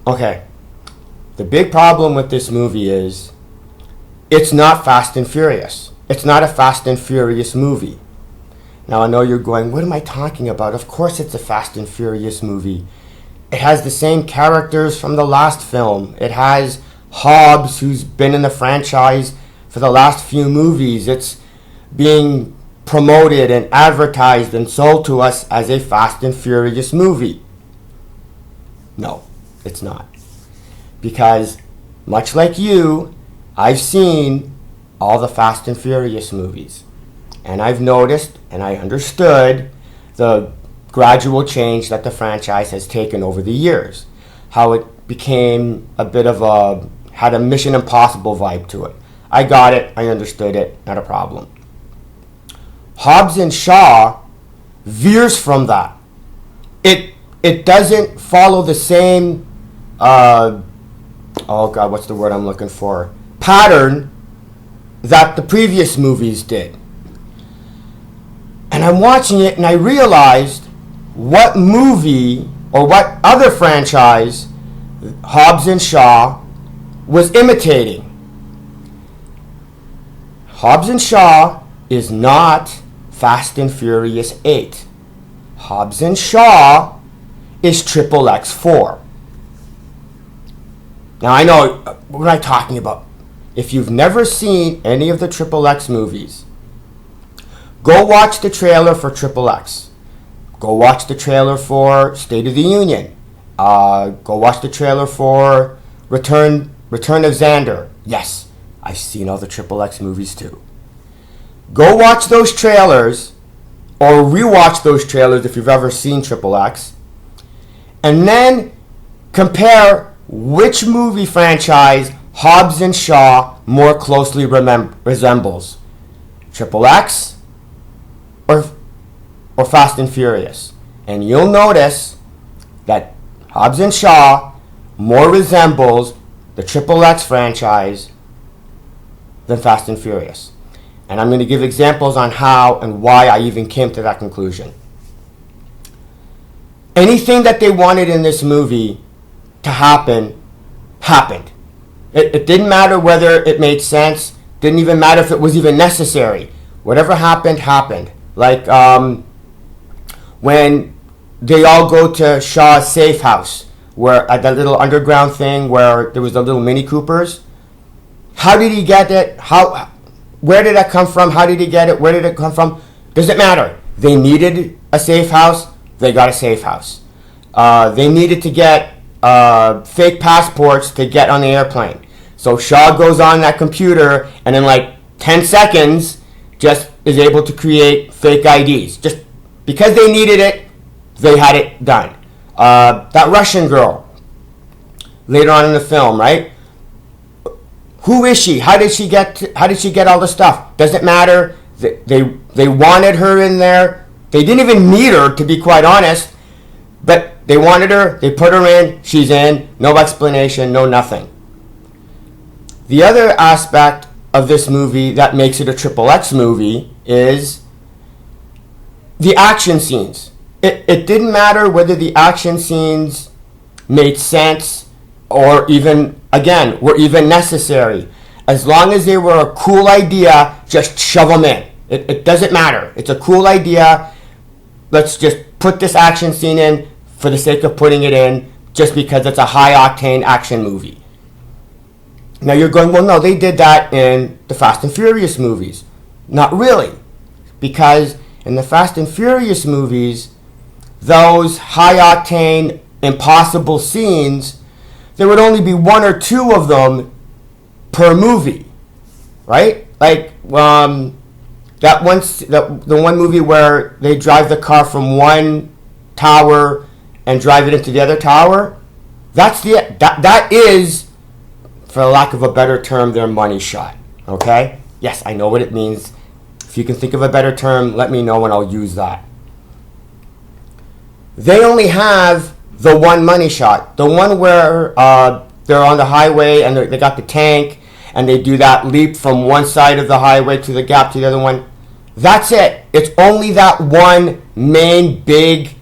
Okay. The big problem with this movie is it's not Fast and Furious. It's not a Fast and Furious movie. Now, I know you're going, what am I talking about? Of course it's a Fast and Furious movie. It has the same characters from the last film. It has Hobbs, who's been in the franchise for the last few movies. It's being promoted and advertised and sold to us as a Fast and Furious movie. No, it's not. Because, much like you, I've seen all the Fast and Furious movies. And I've noticed and I understood the gradual change that the franchise has taken over the years. How it became a bit of had a Mission Impossible vibe to it. I got it, I understood it, not a problem. Hobbs and Shaw veers from that. It doesn't follow the same, oh God, what's the word I'm looking for? Pattern that the previous movies did. And I'm watching it and I realized what movie or what other franchise Hobbs and Shaw was imitating. Hobbs and Shaw is not Fast and Furious 8. Hobbs and Shaw is Triple X 4. Now I know, what am I talking about? If you've never seen any of the Triple X movies, go watch the trailer for Triple X. Go watch the trailer for State of the Union. Go watch the trailer for Return of Xander. Yes, I've seen all the Triple X movies too. Go watch those trailers, or rewatch those trailers if you've ever seen Triple X, and then compare which movie franchise Hobbs and Shaw more closely resembles. Triple X or Fast and Furious. And you'll notice that Hobbs and Shaw more resembles the Triple X franchise than Fast and Furious. And I'm going to give examples on how and why I even came to that conclusion. Anything that they wanted in this movie to happen, happened. It didn't matter whether it made sense, didn't even matter if it was even necessary. Whatever happened, happened. Like when they all go to Shaw's safe house, where at that little underground thing where there was the little Mini Coopers. How did he get it? Where did that come from? How did he get it? Where did it come from? Doesn't matter. They needed a safe house. They got a safe house. They needed to get fake passports to get on the airplane. So Shaw goes on that computer and in like 10 seconds just is able to create fake IDs. Just because they needed it, they had it done. That Russian girl, later on in the film, right? Who is she? How did she get all the stuff? Doesn't matter. They wanted her in there. They didn't even need her, to be quite honest. But they wanted her. They put her in. She's in. No explanation. No nothing. The other aspect of this movie that makes it a Triple X movie is the action scenes. It didn't matter whether the action scenes made sense or even, again, were even necessary. As long as they were a cool idea, just shove them in. It doesn't matter. It's a cool idea. Let's just put this action scene in for the sake of putting it in, just because it's a high-octane action movie. Now you're going, well, no, they did that in the Fast and Furious movies. Not really. Because in the Fast and Furious movies, those high-octane, impossible scenes, there would only be one or two of them per movie, right? Like the one movie where they drive the car from one tower and drive it into the other tower. That is, for lack of a better term, their money shot. Okay? Yes, I know what it means. If you can think of a better term, let me know and I'll use that. They only have the one money shot. The one where they're on the highway and they got the tank and they do that leap from one side of the highway to the gap to the other one. That's it. It's only that one main big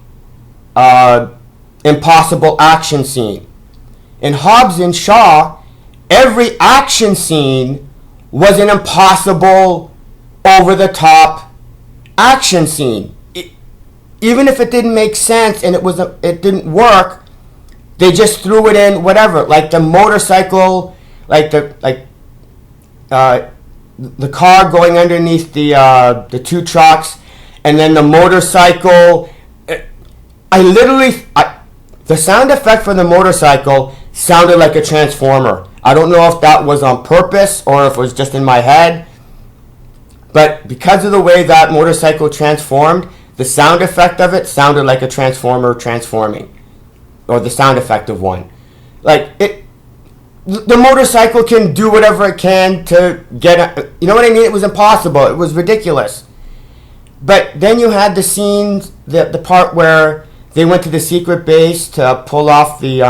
impossible action scene. in Hobbs and Shaw, every action scene was an impossible, over-the-top action scene. Even if it didn't make sense and it didn't work, they just threw it in whatever. Like the motorcycle, like the car going underneath the two trucks, and then the motorcycle. The sound effect for the motorcycle sounded like a transformer. I don't know if that was on purpose or if it was just in my head, but because of the way that motorcycle transformed, the sound effect of it sounded like a transformer transforming, or the sound effect of one. The motorcycle can do whatever it can to get, you know what I mean? It was impossible. It was ridiculous. But then you had the scenes, the part where they went to the secret base to pull off the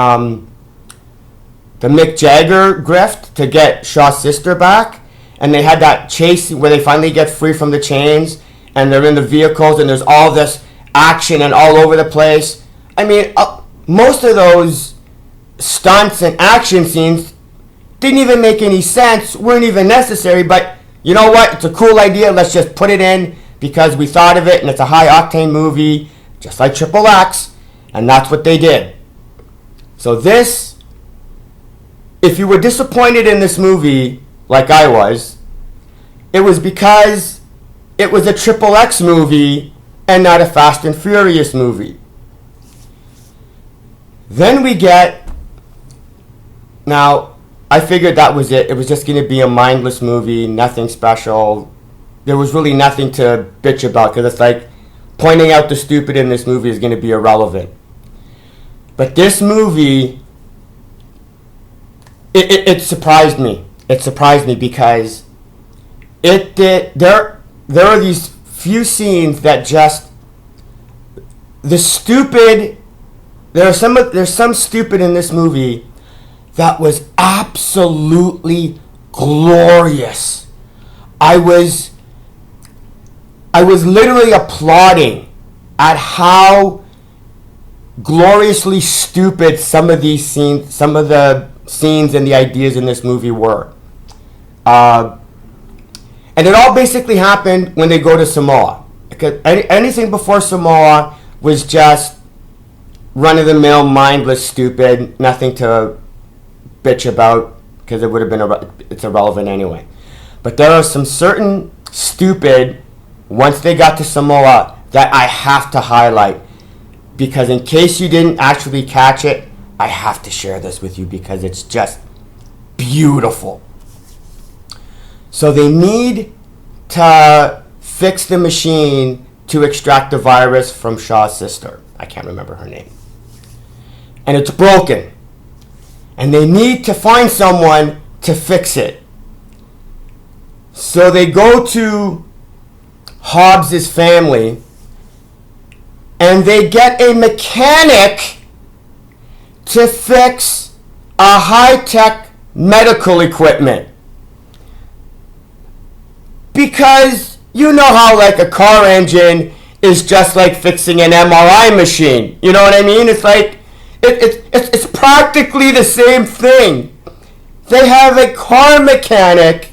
Mick Jagger grift to get Shaw's sister back, and they had that chase where they finally get free from the chains, and they're in the vehicles, and there's all this action and all over the place. I mean, most of those stunts and action scenes didn't even make any sense, weren't even necessary, but you know what? It's a cool idea. Let's just put it in because we thought of it, and it's a high-octane movie, just like Triple X, and that's what they did. So this, if you were disappointed in this movie, like I was, it was because it was a Triple X movie and not a Fast and Furious movie. Then we get, now, I figured that was it. It was just going to be a mindless movie, nothing special. There was really nothing to bitch about because it's like pointing out the stupid in this movie is going to be irrelevant. But this movie, it surprised me. It surprised me because it did. There are these few scenes that just there's some stupid in this movie that was absolutely glorious. I was literally applauding at how gloriously stupid some of the scenes and the ideas in this movie were. And it all basically happened when they go to Samoa. Because anything before Samoa was just run-of-the-mill, mindless, stupid, nothing to bitch about because it would have been it's irrelevant anyway. But there are some certain stupid, once they got to Samoa, that I have to highlight. Because in case you didn't actually catch it, I have to share this with you because it's just beautiful. So they need to fix the machine to extract the virus from Shaw's sister. I can't remember her name. And it's broken. And they need to find someone to fix it. So they go to Hobbs' family and they get a mechanic to fix a high-tech medical equipment. Because you know how like a car engine is just like fixing an MRI machine. You know what I mean? It's like it's practically the same thing. They have a car mechanic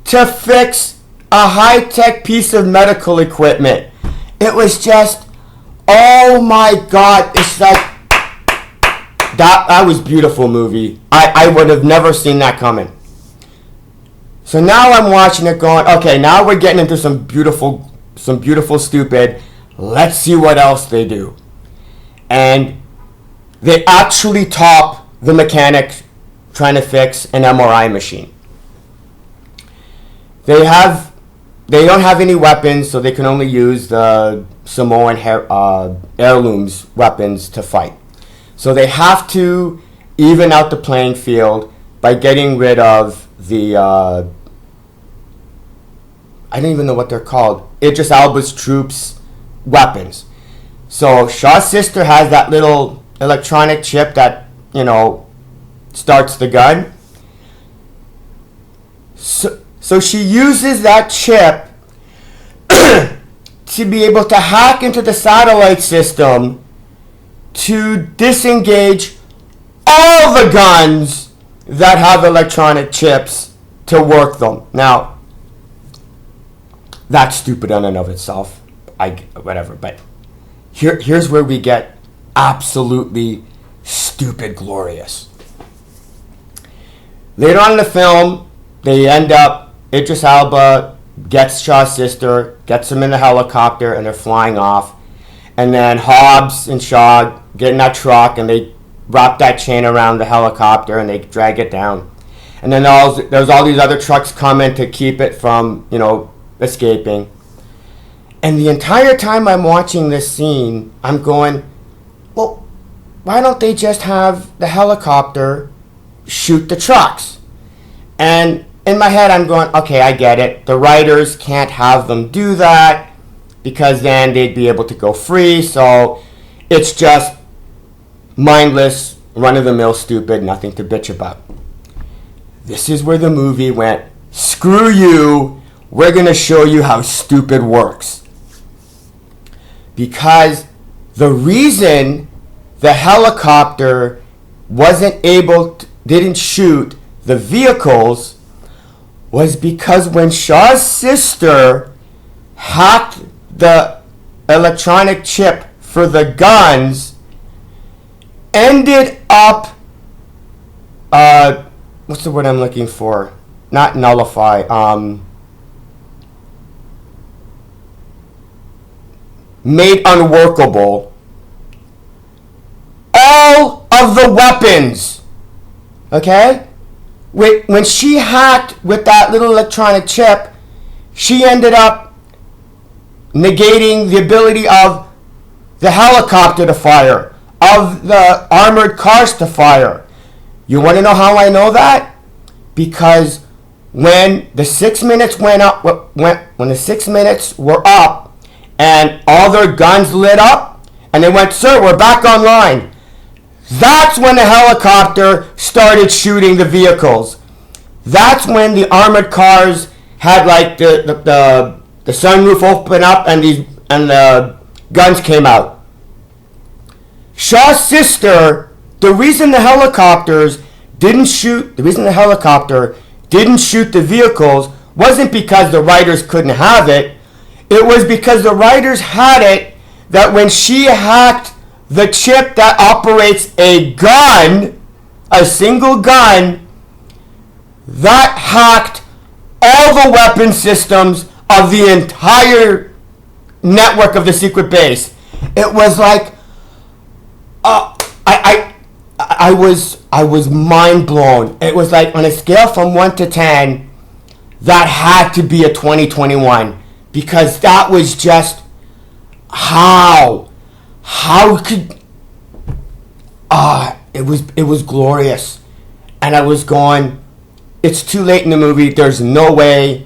to fix a high-tech piece of medical equipment. It was just, oh my God, it's like, that was a beautiful movie. I would have never seen that coming. So now I'm watching it going, okay, now we're getting into some beautiful stupid. Let's see what else they do. And they actually top the mechanic trying to fix an MRI machine. They don't have any weapons, so they can only use the Samoan heirlooms weapons to fight. So they have to even out the playing field by getting rid of the I don't even know what they're called. Idris Elba's troops' weapons. So Shaw's sister has that little electronic chip that, starts the gun. So she uses that chip to be able to hack into the satellite system to disengage all the guns that have electronic chips to work them. Now, that's stupid in and of itself. Whatever, but here's where we get absolutely stupid glorious. Later on in the film, they end up, Idris Elba gets Shaw's sister, gets him in the helicopter, and they're flying off. And then Hobbs and Shaw get in that truck, and they wrap that chain around the helicopter, and they drag it down. And then there's all these other trucks coming to keep it from, escaping. And the entire time I'm watching this scene, I'm going, well, why don't they just have the helicopter shoot the trucks? And in my head, I'm going, okay, I get it. The writers can't have them do that because then they'd be able to go free. So it's just mindless, run-of-the-mill stupid, nothing to bitch about. This is where the movie went, screw you, we're going to show you how stupid works. Because the reason the helicopter didn't shoot the vehicles was because when Shaw's sister hacked the electronic chip for the guns, ended up, what's the word I'm looking for? Not nullify, made unworkable all of the weapons. Okay? When she hacked with that little electronic chip, she ended up negating the ability of the helicopter to fire, of the armored cars to fire. You want to know how I know that? Because when the 6 minutes when the 6 minutes were up, and all their guns lit up, and they went, sir, we're back online. That's when the helicopter started shooting the vehicles. That's when the armored cars had like the sunroof open up and the guns came out. Shaw's sister, the reason the helicopter didn't shoot the vehicles wasn't because the writers couldn't have it. It was because the writers had it that when she hacked the chip that operates a gun, a single gun, that hacked all the weapon systems of the entire network of the secret base. It was like, I was mind blown. It was like on a scale from 1 to 10, that had to be a 2021. Because that was just how could it was glorious. And I was going, it's too late in the movie, there's no way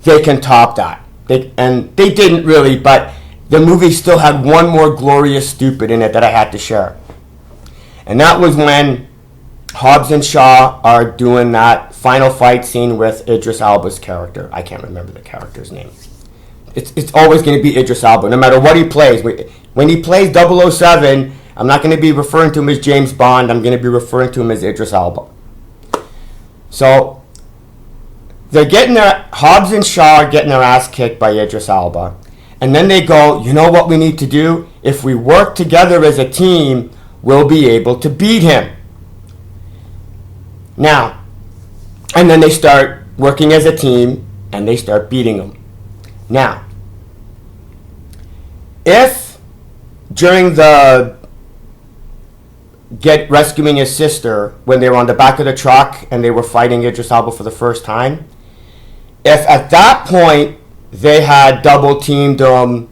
they can top that. They didn't really, but the movie still had one more glorious stupid in it that I had to share. And that was when Hobbs and Shaw are doing that final fight scene with Idris Elba's character. I can't remember the character's name. It's always going to be Idris Elba, no matter what he plays. When he plays 007, I'm not going to be referring to him as James Bond. I'm going to be referring to him as Idris Elba. So Hobbs and Shaw are getting their ass kicked by Idris Elba. And then they go, you know what we need to do? If we work together as a team, we'll be able to beat him. Now, and then they start working as a team, and they start beating him. Now, if during the rescuing his sister, when they were on the back of the truck and they were fighting Idris Elba for the first time, if at that point they had double teamed him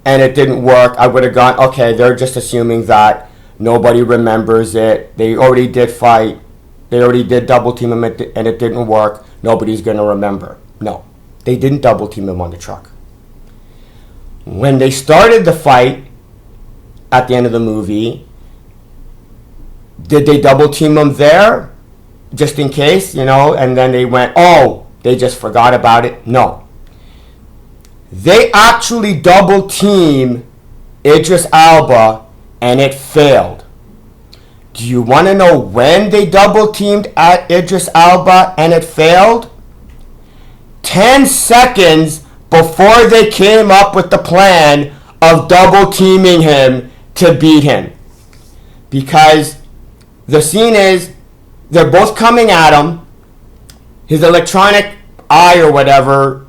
and it didn't work, I would have gone, okay, they're just assuming that nobody remembers it. They already did fight. They already did double team him and it didn't work. Nobody's going to remember. No, they didn't double team him on the truck. When they started the fight at the end of the movie, did they double team him there? Just in case, and then they went, oh, they just forgot about it? No. They actually double team Idris Elba and it failed. Do you want to know when they double teamed at Idris Elba and it failed? 10 seconds before they came up with the plan of double teaming him to beat him. Because the scene is, they're both coming at him. His electronic eye or whatever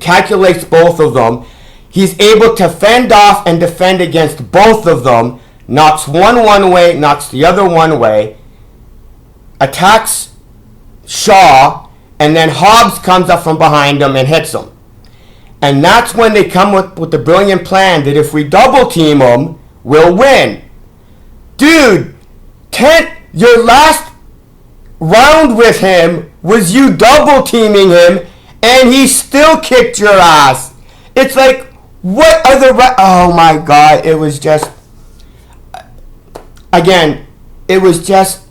calculates both of them. He's able to fend off and defend against both of them. Knocks one way, knocks the other one way. Attacks Shaw, and then Hobbs comes up from behind him and hits him. And that's when they come with the brilliant plan that if we double team him, we'll win. Dude, your last round with him was you double teaming him, and he still kicked your ass. It's like, what other... oh my God, it was just... again, it was just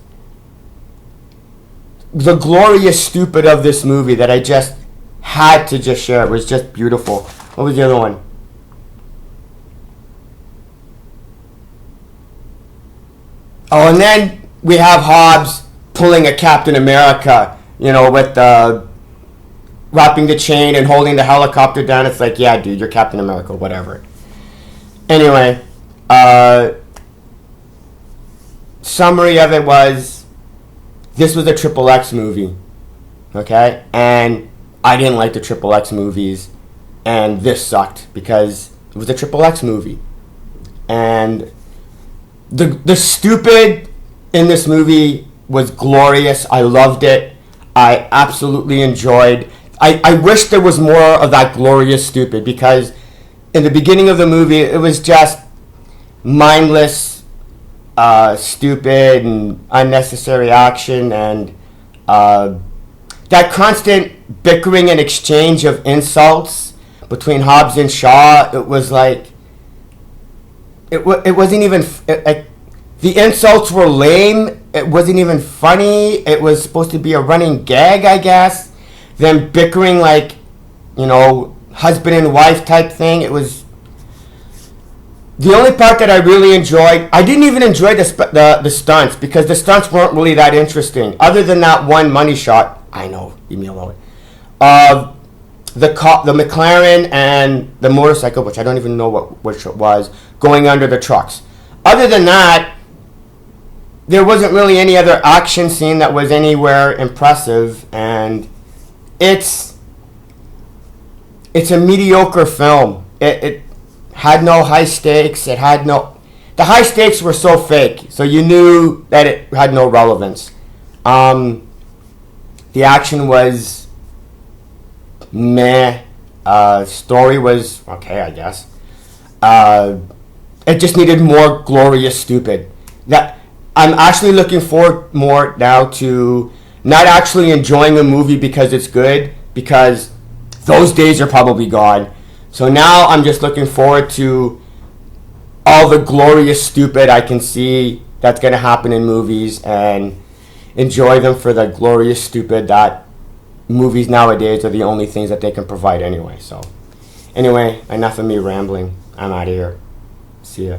the glorious stupid of this movie that I just had to just share. It was just beautiful. What was the other one? Oh, and then we have Hobbs pulling a Captain America, with wrapping the chain and holding the helicopter down. It's like, yeah, dude, you're Captain America, whatever. Anyway, summary of it was, this was a Triple X movie, okay? And I didn't like the Triple X movies, and this sucked because it was a Triple X movie. And the stupid in this movie was glorious. I loved it. I absolutely enjoyed. I wish there was more of that glorious stupid, because in the beginning of the movie it was just mindless, stupid and unnecessary action, and that constant bickering and exchange of insults between Hobbs and Shaw. It was like it wasn't even the insults were lame. It wasn't even funny. It was supposed to be a running gag, I guess. Them bickering like, husband and wife type thing. It was the only part that I really enjoyed. I didn't even enjoy the stunts, because the stunts weren't really that interesting, other than that one money shot. I know, leave me alone. The McLaren and the motorcycle, which I don't even know which it was, going under the trucks. Other than that, there wasn't really any other action scene that was anywhere impressive, and it's a mediocre film. It had no high stakes. The high stakes were so fake, so you knew that it had no relevance. The action was meh. Story was okay, I guess. It just needed more glorious stupid. That I'm actually looking forward more now to not actually enjoying a movie because it's good, because those days are probably gone. So now I'm just looking forward to all the glorious stupid I can see that's going to happen in movies, and enjoy them for the glorious stupid that movies nowadays are the only things that they can provide anyway. So anyway, enough of me rambling. I'm out of here. See ya.